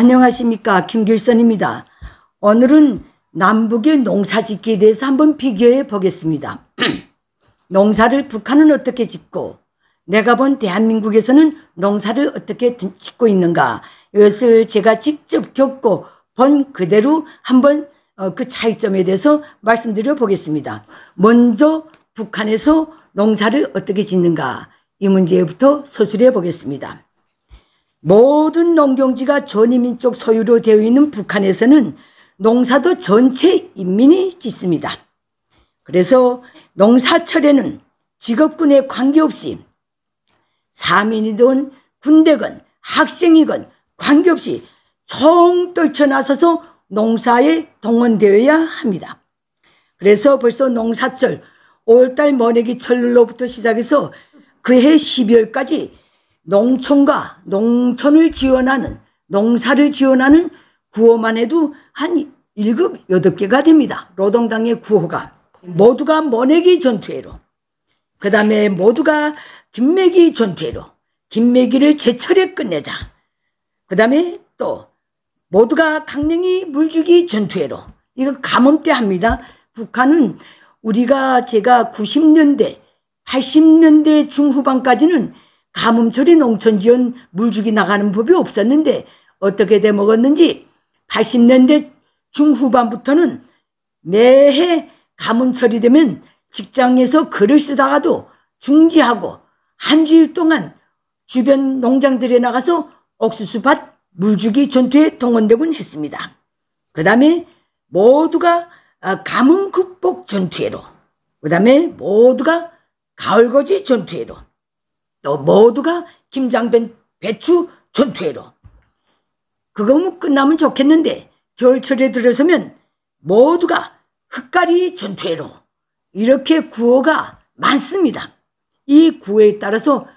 안녕하십니까, 김길선입니다. 오늘은 남북의 농사짓기에 대해서 한번 비교해 보겠습니다. 농사를 북한은 어떻게 짓고 내가 본 대한민국에서는 농사를 어떻게 짓고 있는가, 이것을 제가 직접 겪고 본 그대로 한번 그 차이점에 대해서 말씀드려 보겠습니다. 먼저 북한에서 농사를 어떻게 짓는가, 이 문제부터 서술해 보겠습니다. 모든 농경지가 전이민족 소유로 되어 있는 북한에서는 농사도 전체 인민이 짓습니다. 그래서 농사철에는 직업군에 관계없이 사민이든 군대건 학생이건 관계없이 총 떨쳐나서서 농사에 동원되어야 합니다. 그래서 벌써 농사철 5월달 머내기철로부터 시작해서 그해 12월까지 농촌과 농촌을 지원하는, 농사를 지원하는 구호만 해도 한 7, 8개가 됩니다. 노동당의 구호가. 모두가 모내기 전투회로, 그 다음에 모두가 김매기 전투회로, 김매기를 제철에 끝내자. 그 다음에 또 모두가 강냉이 물주기 전투회로, 이거 가뭄 때 합니다. 북한은 제가 90년대, 80년대 중후반까지는 가뭄철에 농촌지원 물주기 나가는 법이 없었는데 어떻게 돼 먹었는지 80년대 중후반부터는 매해 가뭄철이 되면 직장에서 글을 쓰다가도 중지하고 한 주일 동안 주변 농장들에 나가서 옥수수밭 물주기 전투에 동원되곤 했습니다. 그 다음에 모두가 가뭄 극복 전투회로, 그 다음에 모두가 가을거지 전투회로, 또 모두가 김장변 배추 전투회로. 그거 끝나면 좋겠는데 겨울철에 들어서면 모두가 흙가리 전투회로, 이렇게 구호가 많습니다. 이 구호에 따라서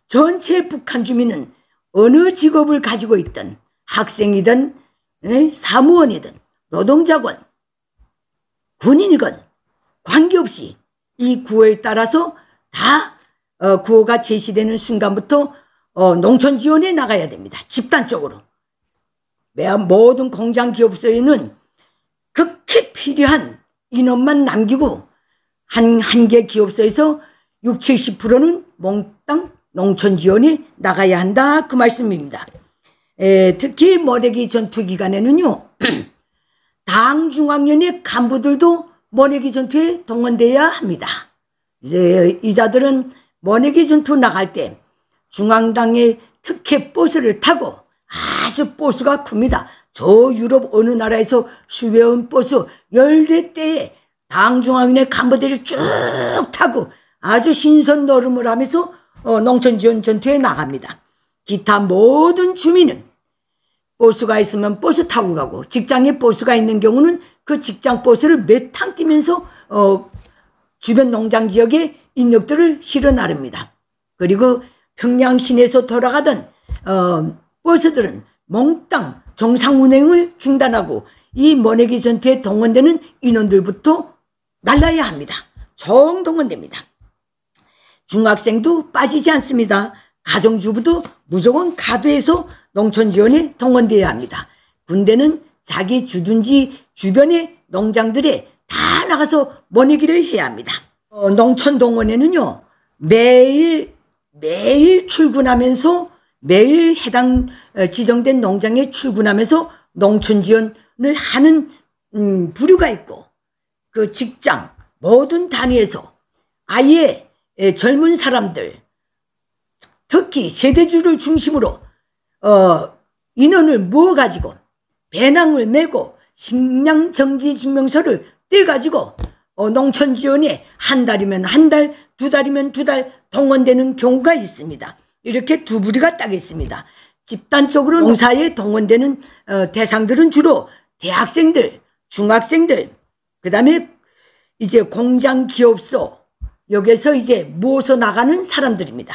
전체 북한 주민은 어느 직업을 가지고 있든 학생이든 사무원이든 노동자건 군인이건 관계없이 이 구호에 따라서 다 구호가 제시되는 순간부터 농촌 지원에 나가야 됩니다. 집단적으로. 모든 공장 기업소에는 극히 필요한 인원만 남기고 한 개 기업소에서 60, 70%는 몽땅 농촌 지원에 나가야 한다, 그 말씀입니다. 특히 모내기 전투 기간에는요, 당 중앙위원회 간부들도 모내기 전투에 동원돼야 합니다. 이제 이자들은 모내기 전투 나갈 때 중앙당의 특혜 버스를 타고, 아주 버스가 큽니다. 저 유럽 어느 나라에서 수배원 버스 14대에 당 중앙위원회 간부들이 쭉 타고 아주 신선 노름을 하면서 농촌 지원 전투에 나갑니다. 기타 모든 주민은 버스가 있으면 버스 타고 가고, 직장에 버스가 있는 경우는 그 직장 버스를 몇 탕 뛰면서 주변 농장 지역에 인력들을 실어 나릅니다. 그리고 평양 시내에서 돌아가던 버스들은 몽땅 정상 운행을 중단하고 이 모내기 전투에 동원되는 인원들부터 날라야 합니다. 총 동원됩니다. 중학생도 빠지지 않습니다. 가정주부도 무조건 가도해서 농촌 지원에 동원되어야 합니다. 군대는 자기 주둔지 주변의 농장들에 다 나가서 모내기를 해야 합니다. 농촌 동원에는요, 매일 출근하면서, 매일 해당 지정된 농장에 출근하면서 농촌 지원을 하는 부류가 있고, 그 직장 모든 단위에서 아예 젊은 사람들, 특히 세대주를 중심으로 인원을 모아가지고 배낭을 메고 식량 정지 증명서를 떼가지고 농촌 지원에 한 달이면 한 달, 2달이면 2달 동원되는 경우가 있습니다. 이렇게 두 부류가 딱 있습니다. 집단적으로 농사에 동원되는 대상들은 주로 대학생들, 중학생들, 그 다음에 이제 공장 기업소, 여기서 이제 모아서 나가는 사람들입니다.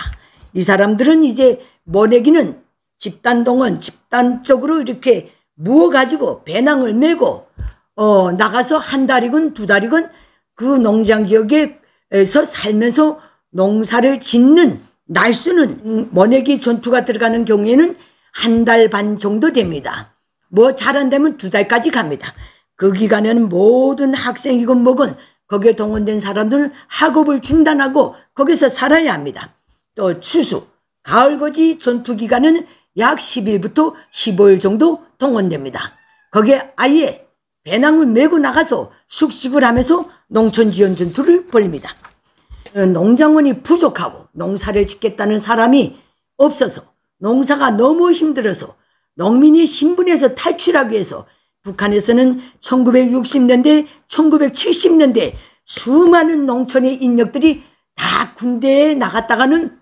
이 사람들은 이제 모내기는 집단동원, 집단적으로 이렇게 모아가지고 배낭을 메고 나가서 한 달이건 2달이건 그 농장 지역에서 살면서 농사를 짓는 날수는 모내기 전투가 들어가는 경우에는 한 달 반 정도 됩니다. 뭐 잘한다면 2달까지 갑니다. 그 기간에는 모든 학생이건 뭐건 거기에 동원된 사람들은 학업을 중단하고 거기서 살아야 합니다. 또 추수, 가을거지 전투 기간은 약 10일부터 15일 정도 동원됩니다. 거기에 아예 배낭을 메고 나가서 숙식을 하면서 농촌지원 전투를 벌입니다. 농장원이 부족하고 농사를 짓겠다는 사람이 없어서 농사가 너무 힘들어서 농민이 신분에서 탈출하기 위해서 북한에서는 1960년대, 1970년대 수많은 농촌의 인력들이 다 군대에 나갔다가는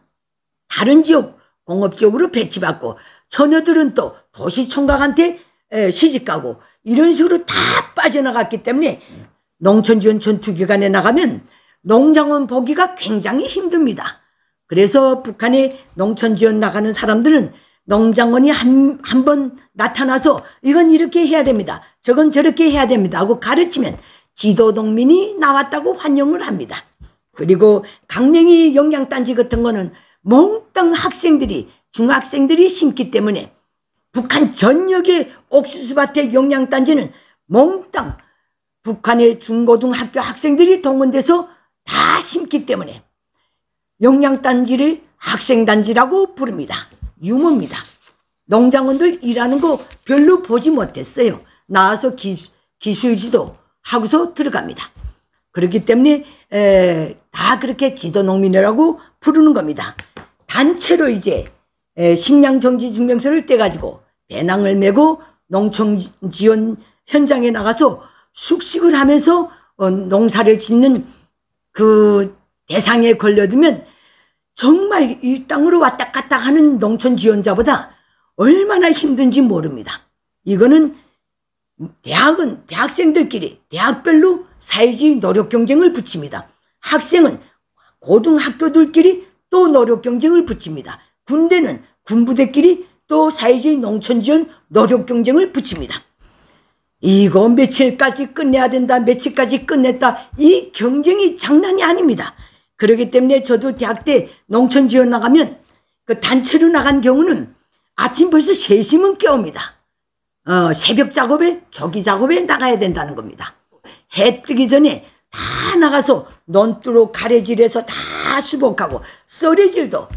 다른 지역, 공업지역으로 배치받고 처녀들은 또 도시총각한테 시집가고 이런 식으로 다 빠져나갔기 때문에 농촌지원 전투기간에 나가면 농장원 보기가 굉장히 힘듭니다. 그래서 북한에 농촌지원 나가는 사람들은 농장원이 한 번 나타나서 이건 이렇게 해야 됩니다. 저건 저렇게 해야 됩니다 하고 가르치면 지도농민이 나왔다고 환영을 합니다. 그리고 강냉이 영양단지 같은 거는 몽땅 학생들이, 중학생들이 심기 때문에 북한 전역의 옥수수밭의 영양단지는 몽땅 북한의 중고등학교 학생들이 동원돼서 다 심기 때문에 영양단지를 학생단지라고 부릅니다. 유머입니다. 농장원들 일하는 거 별로 보지 못했어요. 나와서 기술지도 하고서 들어갑니다. 그렇기 때문에 다 그렇게 지도농민이라고 부르는 겁니다. 단체로 이제 식량정지증명서를 떼가지고 배낭을 메고 농촌지원 현장에 나가서 숙식을 하면서 농사를 짓는 그 대상에 걸려들면 정말 이 땅으로 왔다 갔다 하는 농촌 지원자보다 얼마나 힘든지 모릅니다. 이거는 대학은 대학생들끼리 대학별로 사회주의 노력 경쟁을 붙입니다. 학생은 고등학교들끼리 또 노력 경쟁을 붙입니다. 군대는 군부대끼리 또 사회주의 농촌 지원 노력 경쟁을 붙입니다. 이거 며칠까지 끝내야 된다, 며칠까지 끝냈다, 이 경쟁이 장난이 아닙니다. 그렇기 때문에 저도 대학 때 농촌 지원 나가면 그 단체로 나간 경우는 아침 벌써 3시면 깨웁니다. 새벽 작업에, 조기 작업에 나가야 된다는 겁니다. 해 뜨기 전에 다 나가서 논두로 가래질해서 다 수복하고 썰이질도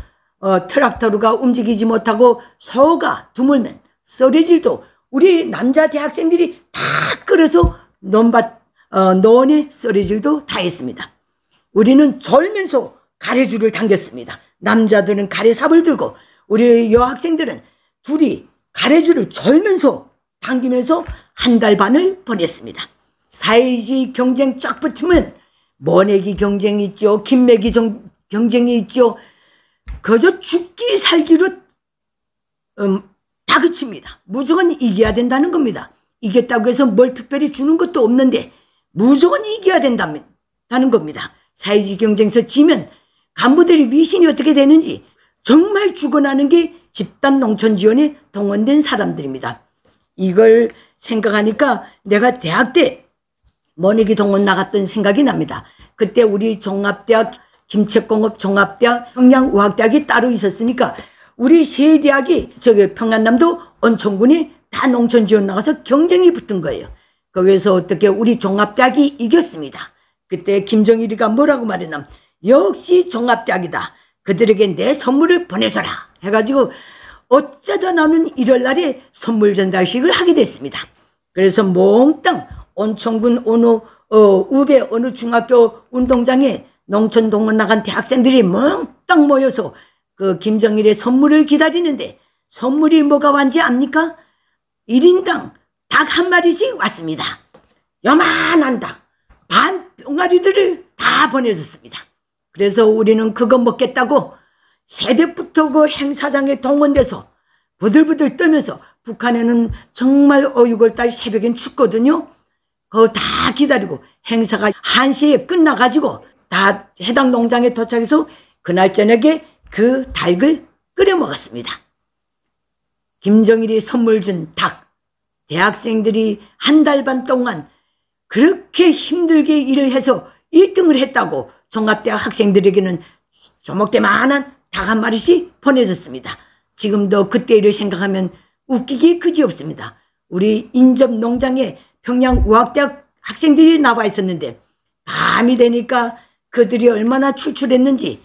트랙터가 움직이지 못하고 소가 드물면 썰이질도 우리 남자 대학생들이 다 끌어서 논에 썰이질도 다 했습니다. 우리는 졸면서 가래줄을 당겼습니다. 남자들은 가래삽을 들고 우리 여학생들은 둘이 가래줄을 졸면서 당기면서 1달 반을 보냈습니다. 사회주의 경쟁 쫙 붙으면 모내기 경쟁이 있죠. 김매기 경쟁이 있죠. 그저 죽기 살기로 다그칩니다. 무조건 이겨야 된다는 겁니다. 이겼다고 해서 뭘 특별히 주는 것도 없는데 무조건 이겨야 된다는 겁니다. 사회주의 경쟁에서 지면 간부들이 위신이 어떻게 되는지 정말 죽어나는 게 집단 농촌 지원에 동원된 사람들입니다. 이걸 생각하니까 내가 대학 때 모내기 동원 나갔던 생각이 납니다. 그때 우리 종합대학, 김책공업 종합대학, 평양의학대학이 따로 있었으니까 우리 세 대학이 저기 평안남도 온천군이 다 농촌 지원 나가서 경쟁이 붙은 거예요. 거기서 어떻게 우리 종합대학이 이겼습니다. 그때 김정일이가 뭐라고 말했냐면 역시 종합대학이다. 그들에게 내 선물을 보내줘라 해가지고 어쩌다 나는 1월 날에 선물 전달식을 하게 됐습니다. 그래서 몽땅 온천군 우배 어느 중학교 운동장에 농촌 동원 나간 대학생들이 몽땅 모여서 그 김정일의 선물을 기다리는데 선물이 뭐가 왔는지 압니까? 1인당 닭 1마리씩 왔습니다. 요만한 닭 반 병아리들을 다 보내줬습니다. 그래서 우리는 그거 먹겠다고 새벽부터 그 행사장에 동원돼서 부들부들 떨면서 북한에는 정말 6월달 새벽엔 춥거든요. 그거 다 기다리고 행사가 1시에 끝나가지고 다 해당 농장에 도착해서 그날 저녁에 그 닭을 끓여 먹었습니다. 김정일이 선물 준 닭. 대학생들이 1달 반 동안 그렇게 힘들게 일을 해서 1등을 했다고 종합대학 학생들에게는 조목대만한 닭 1마리씩 보내줬습니다. 지금도 그때 일을 생각하면 웃기기 그지없습니다. 우리 인접 농장에 평양의학대학 학생들이 나와 있었는데 밤이 되니까 그들이 얼마나 출출했는지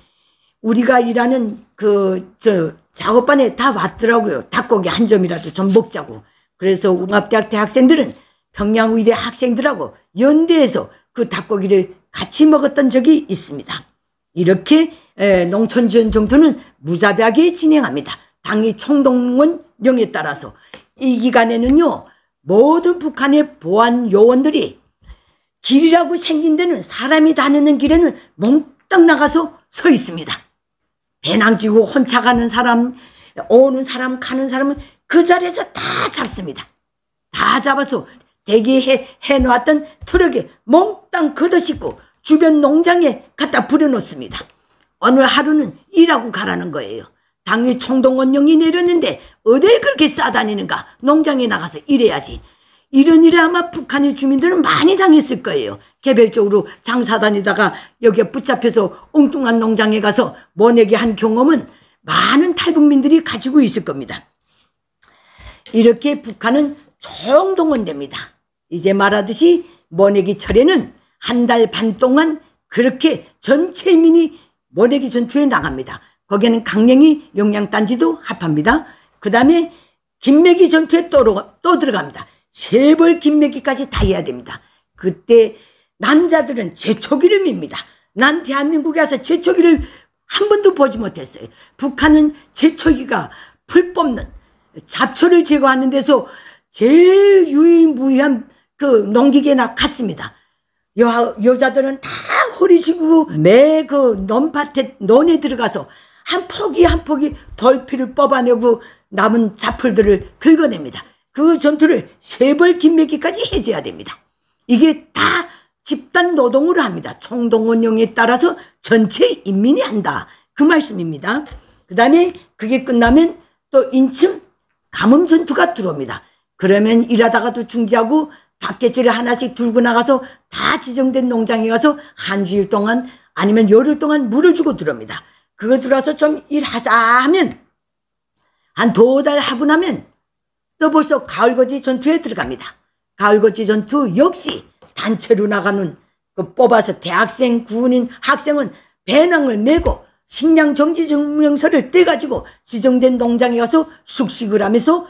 우리가 일하는 작업반에 다 왔더라고요. 닭고기 한 점이라도 좀 먹자고. 그래서 의학대학 대학생들은 평양의대 학생들하고 연대해서 그 닭고기를 같이 먹었던 적이 있습니다. 이렇게 농촌지원 정토는 무자비하게 진행합니다. 당의 총동원령에 따라서 이 기간에는요, 모든 북한의 보안 요원들이 길이라고 생긴 데는 사람이 다니는 길에는 몽땅 나가서 서 있습니다. 배낭 지고 혼자 가는 사람, 오는 사람, 가는 사람은 그 자리에서 다 잡습니다. 다 잡아서 대기해놓았던 트럭에 몽땅 걷어싣고 주변 농장에 갖다 부려놓습니다. 오늘 하루는 일하고 가라는 거예요. 당의 총동원령이 내렸는데 어딜 그렇게 싸다니는가? 농장에 나가서 일해야지. 이런 일에 아마 북한의 주민들은 많이 당했을 거예요. 개별적으로 장사 다니다가 여기에 붙잡혀서 엉뚱한 농장에 가서 모내기 한 경험은 많은 탈북민들이 가지고 있을 겁니다. 이렇게 북한은 총동원됩니다. 이제 말하듯이 모내기 철에는 한 달 반 동안 그렇게 전체 인민이 모내기 전투에 나갑니다. 거기에는 강령이 영양단지도 합합니다. 그 다음에 김매기 전투에 또 들어갑니다. 3벌 김매기까지 다 해야 됩니다. 그때 남자들은 제초기를 밉니다. 난 대한민국에 와서 제초기를 한 번도 보지 못했어요. 북한은 제초기가 풀 뽑는 잡초를 제거하는 데서 제일 유일무이한 그 농기계나 같습니다. 여자들은 다 허리 시고 매 그 논밭에 논에 들어가서 한 포기 한 포기 덜피를 뽑아내고 남은 잡풀들을 긁어냅니다. 그 전투를 3벌 김매기까지 해줘야 됩니다. 이게 다 집단 노동으로 합니다. 총동원령에 따라서 전체 인민이 한다. 그 말씀입니다. 그 다음에 그게 끝나면 또 인천 가뭄 전투가 들어옵니다. 그러면 일하다가도 중지하고 닭개찌를 하나씩 들고 나가서 다 지정된 농장에 가서 한 주일 동안 아니면 열흘 동안 물을 주고 들어옵니다. 그거 들어와서 좀 일하자 하면 한 2달 하고 나면 또 벌써 가을거지 전투에 들어갑니다. 가을거지 전투 역시 단체로 나가는 뽑아서 대학생, 군인, 학생은 배낭을 메고 식량 정지 증명서를 떼가지고 지정된 농장에 가서 숙식을 하면서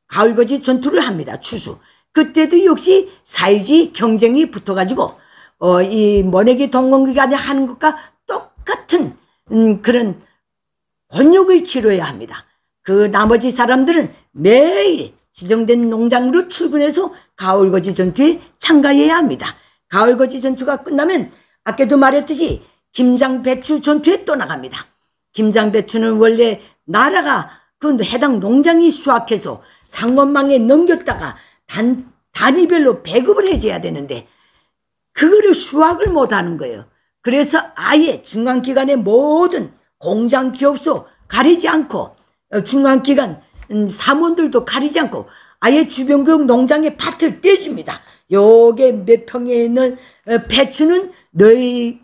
가을거지 전투를 합니다. 추수. 그때도 역시 사회주의 경쟁이 붙어가지고 이 모내기 동원기간에 하는 것과 똑같은 그런 곤욕을 치러야 합니다. 그 나머지 사람들은 매일 지정된 농장으로 출근해서 가을거지 전투에 참가해야 합니다. 가을거지 전투가 끝나면 아까도 말했듯이 김장배추 전투에 또 나갑니다. 김장배추는 원래 나라가 그 해당 농장이 수확해서 상원망에 넘겼다가 단위별로 배급을 해줘야 되는데 그거를 수확을 못하는 거예요. 그래서 아예 중앙기관의 모든 공장 기업소 가리지 않고 중앙기관 사무원들도 가리지 않고 아예 주변국 농장의 밭을 떼줍니다. 요게 몇 평에 있는 배추는 너희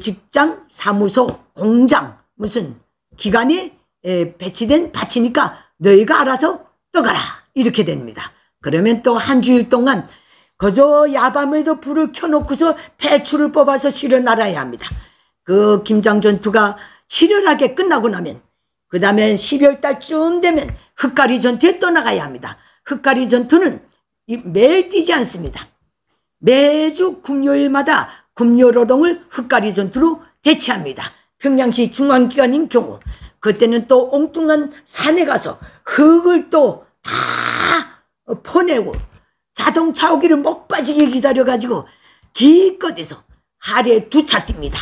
직장, 사무소, 공장 무슨 기관에 배치된 밭이니까 너희가 알아서 떠가라 이렇게 됩니다. 그러면 또 한 주일 동안 그저 야밤에도 불을 켜놓고서 배추를 뽑아서 실어 날아야 합니다. 그 김장전투가 치열하게 끝나고 나면 그 다음에 12월 달쯤 되면 흙가리 전투에 떠나가야 합니다. 흙가리 전투는 매일 뛰지 않습니다. 매주 금요일마다 금요노동을 흙가리 전투로 대체합니다. 평양시 중앙기관인 경우 그때는 또 엉뚱한 산에 가서 흙을 또 다 퍼내고 자동차 오기를 목 빠지게 기다려가지고 기껏해서 하루에 2차 뜁니다.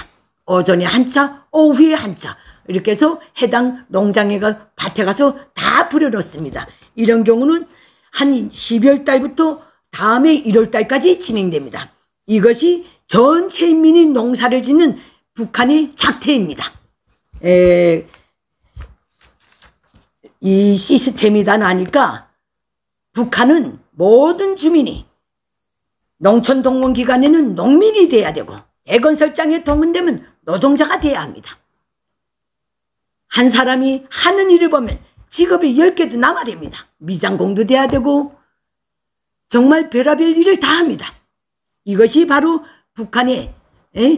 오전에 한 차, 오후에 한 차. 이렇게 해서 해당 농장에 밭에 가서 다 부려놓습니다. 이런 경우는 한 12월 달부터 다음에 1월 달까지 진행됩니다. 이것이 전체 인민이 농사를 짓는 북한의 작태입니다. 이 시스템이 다 나니까 북한은 모든 주민이 농촌 동원 기간에는 농민이 돼야 되고 대건설장에 동원되면 노동자가 돼야 합니다. 한 사람이 하는 일을 보면 직업이 10개도 남아야 됩니다. 미장공도 돼야 되고 정말 별의별 일을 다 합니다. 이것이 바로 북한의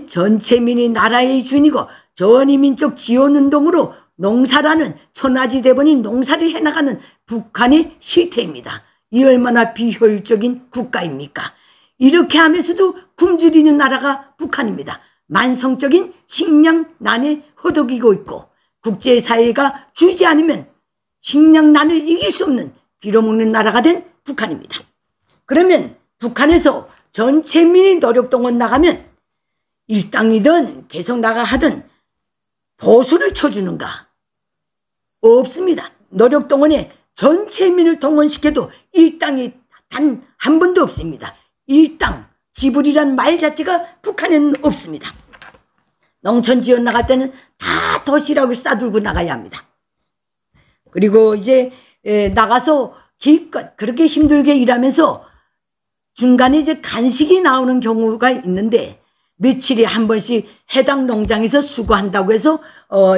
전체민이 나라의 주인이고 전이민족 지원운동으로 농사라는 천하지 대번인 농사를 해나가는 북한의 실태입니다. 이 얼마나 비효율적인 국가입니까? 이렇게 하면서도 굶주리는 나라가 북한입니다. 만성적인 식량난에 허덕이고 있고 국제사회가 주지 않으면 식량난을 이길 수 없는 빌어먹는 나라가 된 북한입니다. 그러면 북한에서 전체민이 노력동원 나가면 일당이든 계속 나가 하든 보수를 쳐주는가? 없습니다. 노력동원에 전체민을 동원시켜도 일당이 단 한 번도 없습니다. 일당, 지불이란 말 자체가 북한에는 없습니다. 농촌 지원 나갈 때는 다 도시락을 싸들고 나가야 합니다. 그리고 이제 나가서 기껏 그렇게 힘들게 일하면서 중간에 이제 간식이 나오는 경우가 있는데 며칠에 한 번씩 해당 농장에서 수고한다고 해서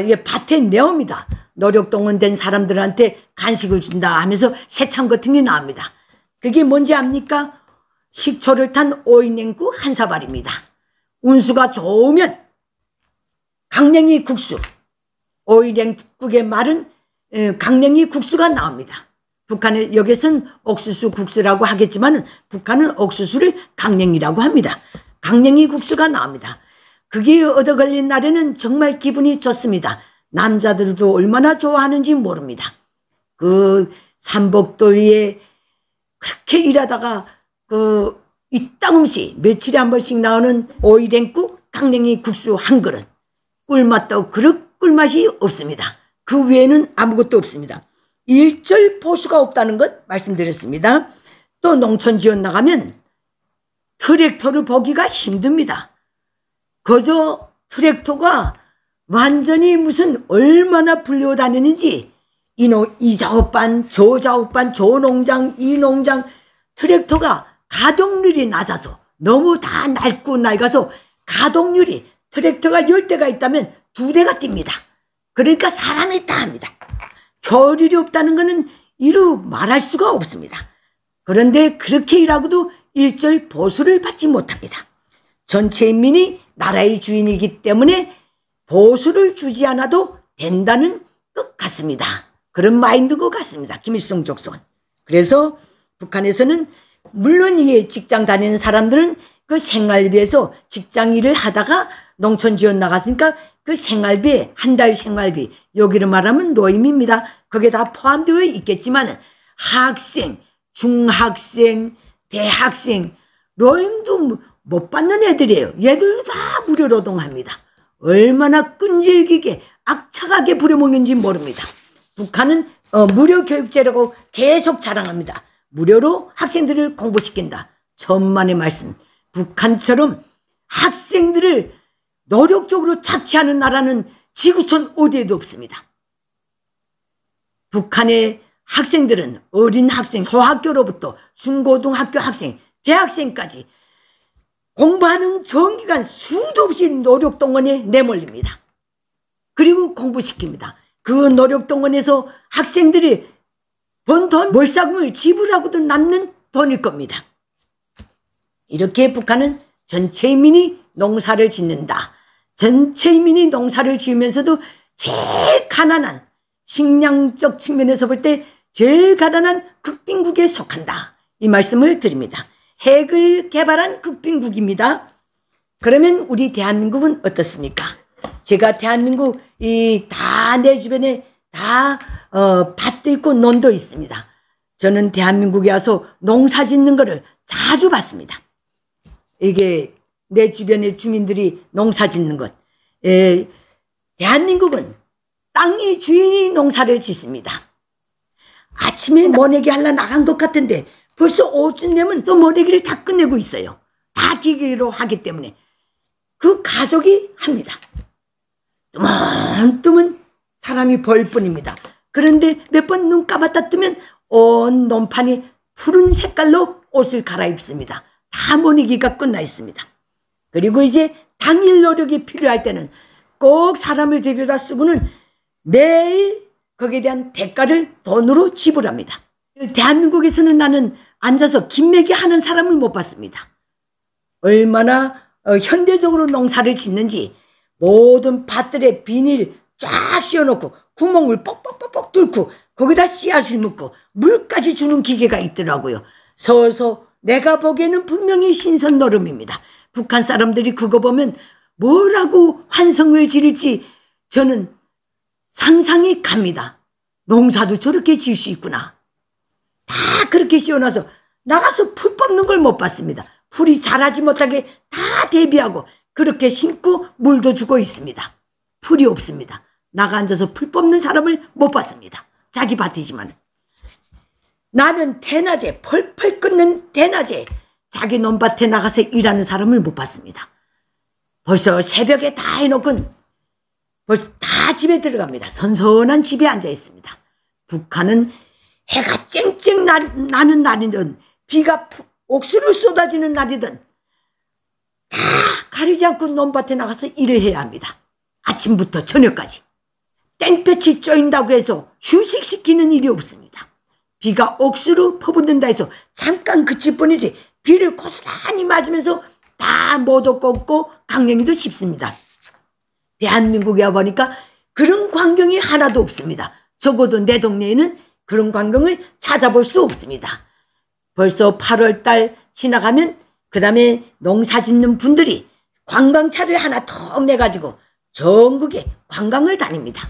이게 밭에 내옵니다. 노력동원된 사람들한테 간식을 준다 하면서 새참 같은 게 나옵니다. 그게 뭔지 압니까? 식초를 탄 오이냉국 한 사발입니다. 운수가 좋으면 강냉이 국수, 오이냉국의 말은 강냉이 국수가 나옵니다. 북한은 여기서는 옥수수 국수라고 하겠지만 북한은 옥수수를 강냉이라고 합니다. 강냉이 국수가 나옵니다. 그게 얻어 걸린 날에는 정말 기분이 좋습니다. 남자들도 얼마나 좋아하는지 모릅니다. 그 삼복도위에 그렇게 일하다가 이따금씩 며칠에 한 번씩 나오는 오이냉국 강냉이 국수 한 그릇, 꿀맛도 그릇 꿀맛이 없습니다. 그 외에는 아무것도 없습니다. 일절 보수가 없다는 것 말씀드렸습니다. 또 농촌 지원 나가면 트랙터를 보기가 힘듭니다. 그저 트랙터가 완전히 무슨 얼마나 불려다니는지 이 작업반, 저 작업반, 저 농장, 이 농장 트랙터가 가동률이 낮아서 너무 다 낡고 낡아서 가동률이 트랙터가 10대가 있다면 2대가 뜁니다. 그러니까 사람이 다 합니다. 효율이 없다는 것은 이루 말할 수가 없습니다. 그런데 그렇게 일하고도 일절 보수를 받지 못합니다. 전체 인민이 나라의 주인이기 때문에 보수를 주지 않아도 된다는 것 같습니다. 그런 마인드인 것 같습니다. 김일성 족속은. 그래서 북한에서는 물론 이게 직장 다니는 사람들은 그 생활비에서 직장 일을 하다가 농촌 지원 나갔으니까 그 생활비, 한 달 생활비, 여기를 말하면 노임입니다. 거기에 다 포함되어 있겠지만 학생, 중학생, 대학생, 노임도 못 받는 애들이에요. 얘들도 다 무료 노동합니다. 얼마나 끈질기게 악착하게 부려먹는지 모릅니다. 북한은 무료 교육제라고 계속 자랑합니다. 무료로 학생들을 공부시킨다. 천만의 말씀. 북한처럼 학생들을 노력적으로 착취하는 나라는 지구촌 어디에도 없습니다. 북한의 학생들은 어린 학생, 소학교로부터 중고등학교 학생, 대학생까지 공부하는 정기간 수도 없이 노력동원에 내몰립니다. 그리고 공부시킵니다. 그 노력동원에서 학생들이 번 돈, 월사금을 지불하고도 남는 돈일 겁니다. 이렇게 북한은 전체 인민이 농사를 짓는다. 전체 인민이 농사를 지으면서도 제일 가난한, 식량적 측면에서 볼 때 제일 가난한 극빈국에 속한다. 이 말씀을 드립니다. 핵을 개발한 극빈국입니다. 그러면 우리 대한민국은 어떻습니까? 제가 대한민국 다 내 주변에 다 밭도 있고 논도 있습니다. 저는 대한민국에 와서 농사 짓는 거를 자주 봤습니다. 이게 내 주변의 주민들이 농사 짓는 것. 대한민국은 땅의 주인이 농사를 짓습니다. 아침에 모내기 하려 나간 것 같은데 벌써 오후쯤 되면 또 모내기를 다 끝내고 있어요. 다 기계로 하기 때문에. 그 가족이 합니다. 뜨문뜨문 사람이 벌 뿐입니다. 그런데 몇 번 눈 감았다 뜨면 온 논판이 푸른 색깔로 옷을 갈아입습니다. 다 모내기가 끝나 있습니다. 그리고 이제 당일 노력이 필요할 때는 꼭 사람을 데려다 쓰고는 매일 거기에 대한 대가를 돈으로 지불합니다. 대한민국에서는 나는 앉아서 김매기 하는 사람을 못 봤습니다. 얼마나 현대적으로 농사를 짓는지 모든 밭들에 비닐 쫙 씌워놓고 구멍을 뻑뻑뻑뻑 뚫고 거기다 씨앗을 묻고 물까지 주는 기계가 있더라고요. 서서 내가 보기에는 분명히 신선 노름입니다. 북한 사람들이 그거 보면 뭐라고 환성을 지를지 저는 상상이 갑니다. 농사도 저렇게 지을 수 있구나. 다 그렇게 씌워놔서 나가서 풀 뽑는 걸 못 봤습니다. 풀이 자라지 못하게 다 대비하고 그렇게 심고 물도 주고 있습니다. 풀이 없습니다. 나가 앉아서 풀 뽑는 사람을 못 봤습니다. 자기 밭이지만. 나는 대낮에 펄펄 끓는 대낮에 자기 논밭에 나가서 일하는 사람을 못 봤습니다. 벌써 새벽에 다 해놓고 벌써 다 집에 들어갑니다. 선선한 집에 앉아 있습니다. 북한은 해가 쨍쨍 나는 날이든 비가 옥수를 쏟아지는 날이든 다 가리지 않고 논밭에 나가서 일을 해야 합니다. 아침부터 저녁까지. 땡볕이 쪼인다고 해서 휴식시키는 일이 없습니다. 비가 옥수로 퍼붓는다 해서 잠깐 그칠 뿐이지 비를 고스란히 맞으면서 다 못도 꺾고 강냉이도 씹습니다. 대한민국에 와보니까 그런 광경이 하나도 없습니다. 적어도 내 동네에는 그런 광경을 찾아볼 수 없습니다. 벌써 8월달 지나가면 그 다음에 농사 짓는 분들이 관광차를 하나 턱 내가지고 전국에 관광을 다닙니다.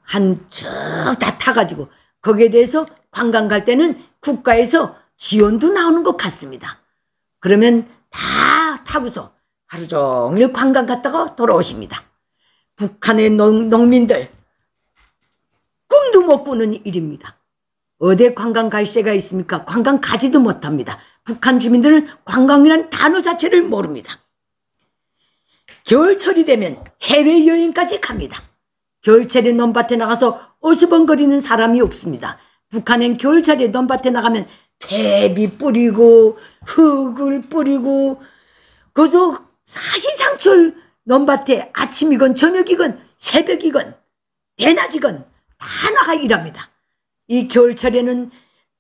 한 쭉 다 타가지고 거기에 대해서 관광 갈 때는 국가에서 지원도 나오는 것 같습니다. 그러면 다 타고서 하루 종일 관광 갔다가 돌아오십니다. 북한의 농민들 꿈도 못 꾸는 일입니다. 어디 관광 갈 새가 있습니까? 관광 가지도 못합니다. 북한 주민들은 관광이란 단어 자체를 모릅니다. 겨울철이 되면 해외여행까지 갑니다. 겨울철에 논밭에 나가서 어수번거리는 사람이 없습니다. 북한엔 겨울철에 논밭에 나가면 퇴비 뿌리고 흙을 뿌리고 그저 사시상철 논밭에 아침이건 저녁이건 새벽이건 대낮이건 다 나가 일합니다. 이 겨울철에는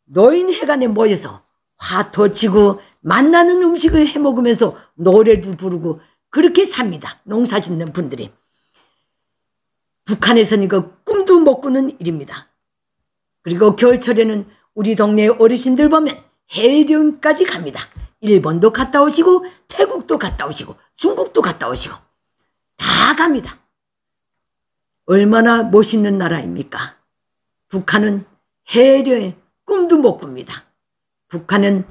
노인회관에 모여서 화토 치고 맛나는 음식을 해먹으면서 노래도 부르고 그렇게 삽니다. 농사 짓는 분들이. 북한에서는 이거 꿈도 못 꾸는 일입니다. 그리고 겨울철에는 우리 동네 어르신들 보면 해외여행까지 갑니다. 일본도 갔다 오시고 태국도 갔다 오시고 중국도 갔다 오시고 다 갑니다. 얼마나 멋있는 나라입니까? 북한은 해외여행 꿈도 못 꿉니다. 북한은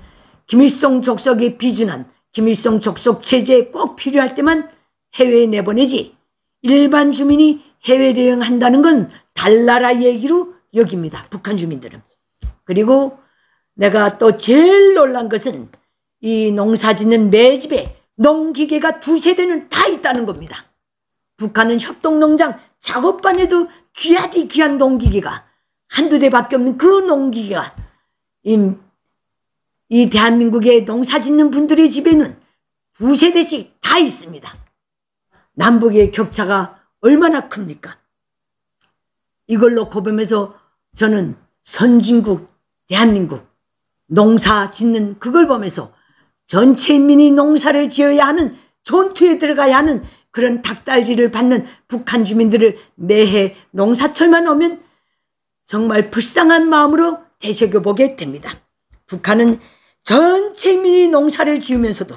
김일성 족속이 비준한 김일성 족속 체제에 꼭 필요할 때만 해외에 내보내지 일반 주민이 해외여행 한다는 건 달나라 얘기로 여깁니다. 북한 주민들은. 그리고 내가 또 제일 놀란 것은 이 농사 짓는 매 집에 농기계가 두세 대는 다 있다는 겁니다. 북한은 협동농장 작업반에도 귀하디 귀한 농기계가 한두 대밖에 없는 그 농기계가 이 대한민국의 농사 짓는 분들의 집에는 두세 대씩 다 있습니다. 남북의 격차가 얼마나 큽니까? 이걸 놓고 보면서 저는 선진국 대한민국 농사 짓는 그걸 보면서 전체 인민이 농사를 지어야 하는 전투에 들어가야 하는 그런 닭달지를 받는 북한 주민들을 매해 농사철만 오면 정말 불쌍한 마음으로 되새겨보게 됩니다. 북한은 전체 인민이 농사를 지으면서도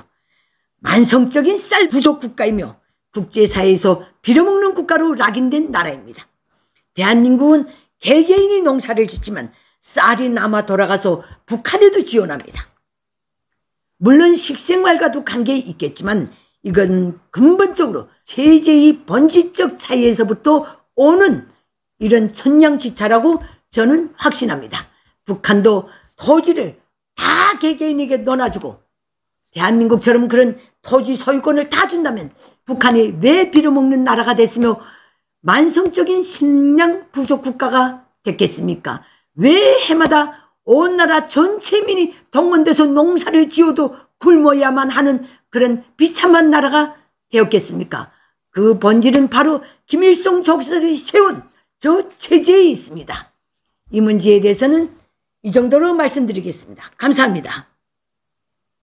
만성적인 쌀 부족 국가이며 국제사회에서 빌어먹는 국가로 낙인된 나라입니다. 대한민국은 개개인이 농사를 짓지만 쌀이 남아 돌아가서 북한에도 지원합니다. 물론 식생활과도 관계 있겠지만 이건 근본적으로 세계의 번지적 차이에서부터 오는 이런 천냥지차라고 저는 확신합니다. 북한도 토지를 다 개개인에게 넣어주고 대한민국처럼 그런 토지 소유권을 다 준다면 북한이 왜 빌어먹는 나라가 됐으며 만성적인 식량 부족 국가가 됐겠습니까? 왜 해마다 온 나라 전체민이 동원돼서 농사를 지어도 굶어야만 하는 그런 비참한 나라가 되었겠습니까? 그 본질은 바로 김일성 족속이 세운 저 체제에 있습니다. 이 문제에 대해서는 이 정도로 말씀드리겠습니다. 감사합니다.